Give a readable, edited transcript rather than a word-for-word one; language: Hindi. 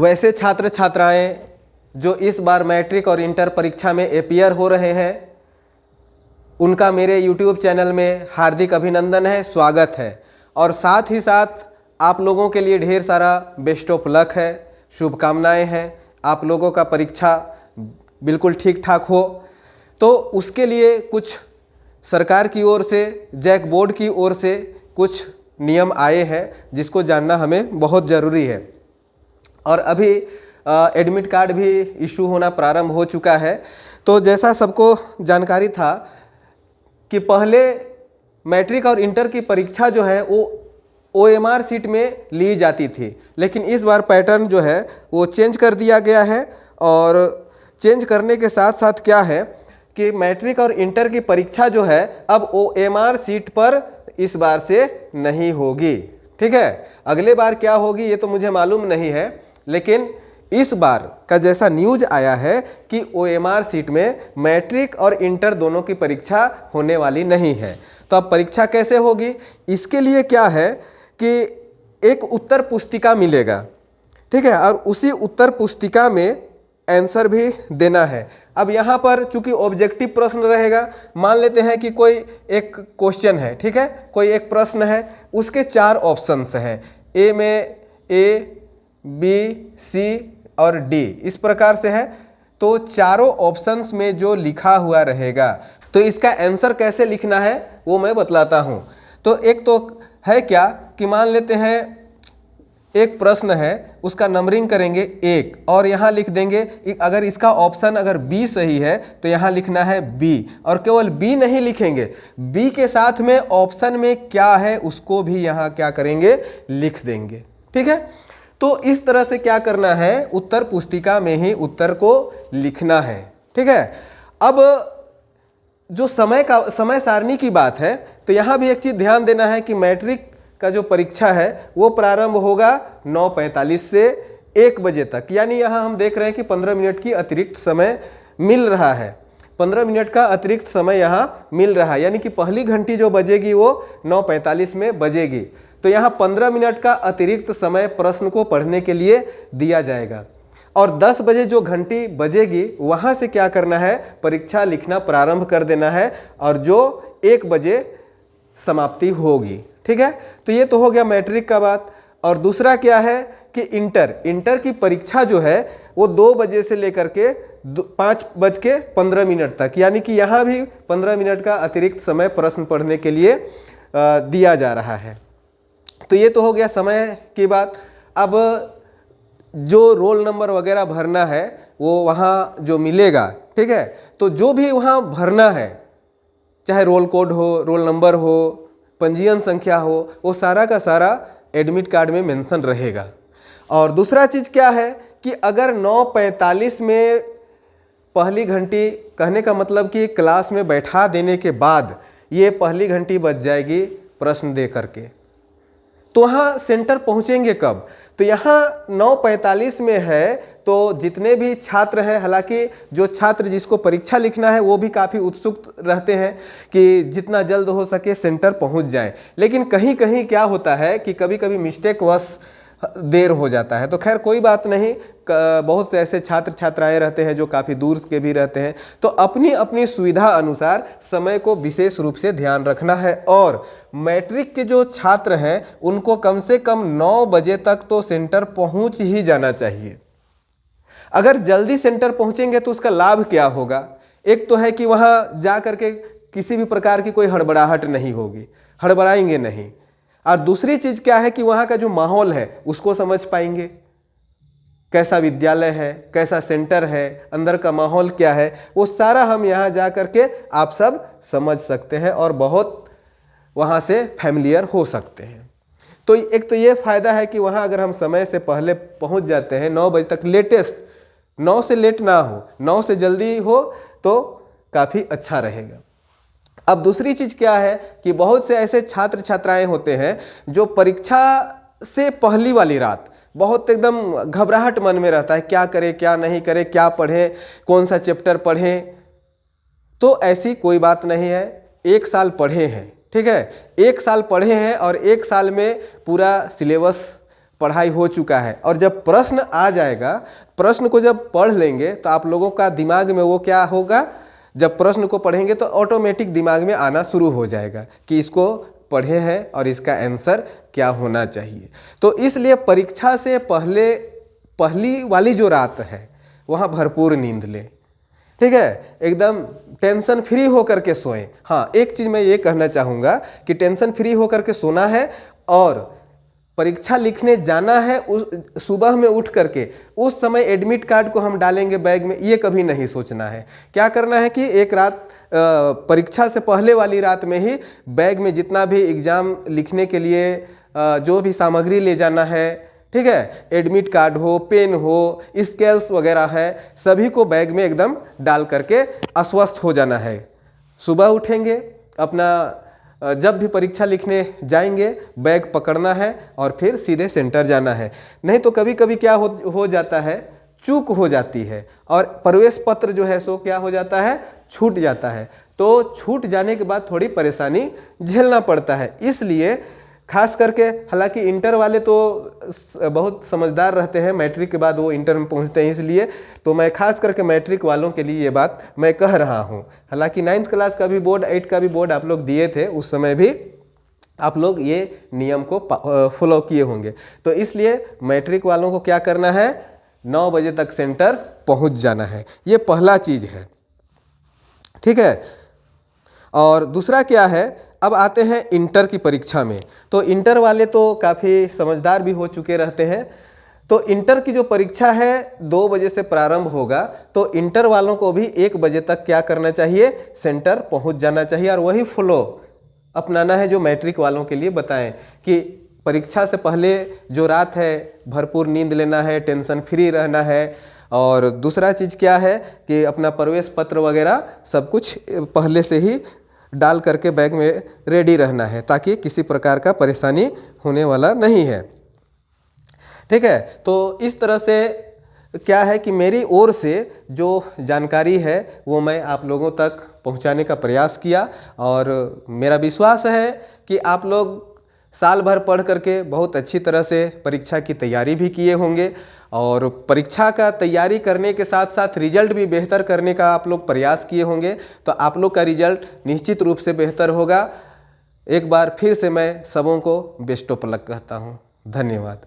वैसे छात्र छात्राएं जो इस बार मैट्रिक और इंटर परीक्षा में अपीयर हो रहे हैं, उनका मेरे YouTube चैनल में हार्दिक अभिनंदन है, स्वागत है। और साथ ही साथ आप लोगों के लिए ढेर सारा बेस्ट ऑफ लक है, शुभकामनाएं हैं। आप लोगों का परीक्षा बिल्कुल ठीक ठाक हो, तो उसके लिए कुछ सरकार की ओर से, जैक बोर्ड की ओर से कुछ नियम आए हैं जिसको जानना हमें बहुत ज़रूरी है। और अभी एडमिट कार्ड भी इशू होना प्रारंभ हो चुका है। तो जैसा सबको जानकारी था कि पहले मैट्रिक और इंटर की परीक्षा जो है वो OMR सीट में ली जाती थी, लेकिन इस बार पैटर्न जो है वो चेंज कर दिया गया है। और चेंज करने के साथ साथ क्या है कि मैट्रिक और इंटर की परीक्षा जो है अब OMR सीट पर इस बार से नहीं होगी। ठीक है, अगले बार क्या होगी ये तो मुझे मालूम नहीं है, लेकिन इस बार का जैसा न्यूज आया है कि OMR सीट में मैट्रिक और इंटर दोनों की परीक्षा होने वाली नहीं है। तो अब परीक्षा कैसे होगी, इसके लिए क्या है कि एक उत्तर पुस्तिका मिलेगा, ठीक है, और उसी उत्तर पुस्तिका में आंसर भी देना है। अब यहाँ पर चूंकि ऑब्जेक्टिव प्रश्न रहेगा, मान लेते हैं कि कोई एक क्वेश्चन है, ठीक है, कोई एक प्रश्न है, उसके 4 ऑप्शंस हैं, ए में A, B, C और D, इस प्रकार से है। तो चारों ऑप्शंस में जो लिखा हुआ रहेगा, तो इसका आंसर कैसे लिखना है वो मैं बतलाता हूँ। तो एक तो है क्या कि मान लेते हैं एक प्रश्न है, उसका नंबरिंग करेंगे 1 और यहाँ लिख देंगे, अगर इसका ऑप्शन अगर B सही है तो यहाँ लिखना है B, और केवल B नहीं लिखेंगे, B के साथ में ऑप्शन में क्या है उसको भी यहाँ क्या करेंगे, लिख देंगे। ठीक है, तो इस तरह से क्या करना है, उत्तर पुस्तिका में ही उत्तर को लिखना है। ठीक है, अब जो समय सारणी की बात है, तो यहाँ भी एक चीज़ ध्यान देना है कि मैट्रिक का जो परीक्षा है वो प्रारंभ होगा 9:45 से 1 बजे तक, यानी यहाँ हम देख रहे हैं कि 15 मिनट की अतिरिक्त समय मिल रहा है। 15 मिनट का अतिरिक्त समय यहाँ मिल रहा है, यानी कि पहली घंटी जो बजेगी वो 9:45 में बजेगी। तो यहाँ 15 मिनट का अतिरिक्त समय प्रश्न को पढ़ने के लिए दिया जाएगा। और 10 बजे जो घंटी बजेगी वहाँ से क्या करना है, परीक्षा लिखना प्रारंभ कर देना है, और जो 1 बजे समाप्ति होगी। ठीक है, तो ये तो हो गया मैट्रिक का बात। और दूसरा क्या है कि इंटर की परीक्षा जो है वो 2 बजे से लेकर के 5:15 तक, यानी कि यहाँ भी 15 मिनट का अतिरिक्त समय प्रश्न पढ़ने के लिए दिया जा रहा है। तो ये तो हो गया समय की बात। अब जो रोल नंबर वगैरह भरना है वो वहाँ जो मिलेगा, ठीक है, तो जो भी वहाँ भरना है, चाहे रोल कोड हो, रोल नंबर हो, पंजीयन संख्या हो, वो सारा का सारा एडमिट कार्ड में मेंशन रहेगा। और दूसरा चीज़ क्या है कि अगर 9:45 में पहली घंटी, कहने का मतलब कि क्लास में बैठा देने के बाद ये पहली घंटी बज जाएगी प्रश्न दे करके, तो वहाँ सेंटर पहुँचेंगे कब, तो यहाँ 9:45 में है, तो जितने भी छात्र हैं, हालांकि जो छात्र जिसको परीक्षा लिखना है वो भी काफ़ी उत्सुक रहते हैं कि जितना जल्द हो सके सेंटर पहुँच जाए, लेकिन कहीं कहीं क्या होता है कि कभी कभी मिस्टेक वश देर हो जाता है। तो खैर कोई बात नहीं, बहुत से ऐसे छात्र छात्राएं रहते हैं जो काफ़ी दूर के भी रहते हैं, तो अपनी अपनी सुविधा अनुसार समय को विशेष रूप से ध्यान रखना है। और मैट्रिक के जो छात्र हैं उनको कम से कम 9 बजे तक तो सेंटर पहुंच ही जाना चाहिए। अगर जल्दी सेंटर पहुंचेंगे तो उसका लाभ क्या होगा, एक तो है कि वहां जा करके किसी भी प्रकार की कोई हड़बड़ाहट नहीं होगी, हड़बड़ाएंगे नहीं। और दूसरी चीज क्या है कि वहां का जो माहौल है उसको समझ पाएंगे, कैसा विद्यालय है, कैसा सेंटर है, अंदर का माहौल क्या है, वो सारा हम यहाँ जा करके आप सब समझ सकते हैं और बहुत वहाँ से फैमिलियर हो सकते हैं। तो एक तो ये फायदा है कि वहाँ अगर हम समय से पहले पहुँच जाते हैं 9 बजे तक, लेटेस्ट 9 से लेट ना हो, 9 से जल्दी हो तो काफ़ी अच्छा रहेगा। अब दूसरी चीज़ क्या है कि बहुत से ऐसे छात्र छात्राएं होते हैं जो परीक्षा से पहली वाली रात बहुत एकदम घबराहट मन में रहता है, क्या करें क्या नहीं करें, क्या पढ़ें, कौन सा चैप्टर पढ़ें। तो ऐसी कोई बात नहीं है, 1 साल पढ़े हैं, ठीक है, 1 साल पढ़े हैं और 1 साल में पूरा सिलेबस पढ़ाई हो चुका है। और जब प्रश्न आ जाएगा, प्रश्न को जब पढ़ लेंगे तो आप लोगों का दिमाग में वो क्या होगा, जब प्रश्न को पढ़ेंगे तो ऑटोमेटिक दिमाग में आना शुरू हो जाएगा कि इसको पढ़े हैं और इसका आंसर क्या होना चाहिए। तो इसलिए परीक्षा से पहली वाली जो रात है वहाँ भरपूर नींद लें, ठीक है, एकदम टेंशन फ्री होकर के सोएं। हाँ, एक चीज़ मैं ये कहना चाहूँगा कि टेंशन फ्री होकर के सोना है और परीक्षा लिखने जाना है उस सुबह में उठ करके उस समय एडमिट कार्ड को हम डालेंगे बैग में, ये कभी नहीं सोचना है। क्या करना है कि एक रात परीक्षा से पहले वाली रात में ही बैग में जितना भी एग्ज़ाम लिखने के लिए जो भी सामग्री ले जाना है, ठीक है, एडमिट कार्ड हो, पेन हो, स्केल्स वगैरह है, सभी को बैग में एकदम डाल करके आश्वस्त हो जाना है। सुबह उठेंगे, अपना जब भी परीक्षा लिखने जाएंगे बैग पकड़ना है और फिर सीधे सेंटर जाना है। नहीं तो कभी कभी क्या हो जाता है, चूक हो जाती है और प्रवेश पत्र जो है सो क्या हो जाता है, छूट जाता है। तो छूट जाने के बाद थोड़ी परेशानी झेलना पड़ता है। इसलिए खास करके, हालांकि इंटर वाले तो बहुत समझदार रहते हैं, मैट्रिक के बाद वो इंटर में पहुंचते हैं, इसलिए तो मैं खास करके मैट्रिक वालों के लिए ये बात मैं कह रहा हूं। हालांकि 9th क्लास का भी बोर्ड, 8 का भी बोर्ड आप लोग दिए थे, उस समय भी आप लोग ये नियम को फॉलो किए होंगे। तो इसलिए मैट्रिक वालों को क्या करना है, 9 बजे तक सेंटर पहुँच जाना है, ये पहला चीज़ है, ठीक है। और दूसरा क्या है, अब आते हैं इंटर की परीक्षा में। तो इंटर वाले तो काफ़ी समझदार भी हो चुके रहते हैं। तो इंटर की जो परीक्षा है 2 बजे से प्रारंभ होगा, तो इंटर वालों को भी 1 बजे तक क्या करना चाहिए, सेंटर पहुंच जाना चाहिए। और वही फ्लो अपनाना है जो मैट्रिक वालों के लिए बताएं कि परीक्षा से पहले जो रात है भरपूर नींद लेना है, टेंशन फ्री रहना है। और दूसरा चीज़ क्या है कि अपना प्रवेश पत्र वगैरह सब कुछ पहले से ही डाल करके बैग में रेडी रहना है, ताकि किसी प्रकार का परेशानी होने वाला नहीं है, ठीक है। तो इस तरह से क्या है कि मेरी ओर से जो जानकारी है वो मैं आप लोगों तक पहुंचाने का प्रयास किया। और मेरा विश्वास है कि आप लोग साल भर पढ़ करके बहुत अच्छी तरह से परीक्षा की तैयारी भी किए होंगे और परीक्षा का तैयारी करने के साथ साथ रिजल्ट भी बेहतर करने का आप लोग प्रयास किए होंगे। तो आप लोग का रिजल्ट निश्चित रूप से बेहतर होगा। एक बार फिर से मैं सबों को बेस्ट ऑफ लक कहता हूँ। धन्यवाद।